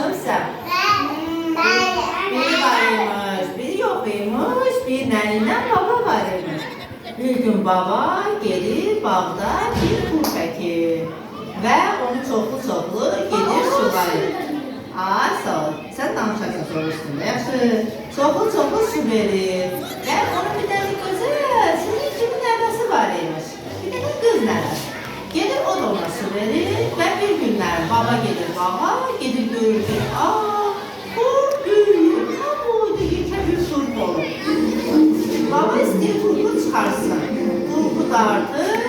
tanımırsan. Biri varmış, biri yokuymuş, bir nənə baba varmış. Bir gün baba gelir bağda bir turp əkir və onu çoxlu gedir sulayır. Ay sağ ol, sən danışarsan soruşdun da, yaxşı. Çoxlu su verir və onun bir dənə gözəl, sizin kimi nəvəsi var imiş. Bir dənə qız nəvəsi. Gelir o da ona su verir və bir günlər baba gelir bağa, gedir görür ki, turp büyür, tam oydu yekə bir turp olur. Baba istəyir turpu çıxarsın. Turpu dartır,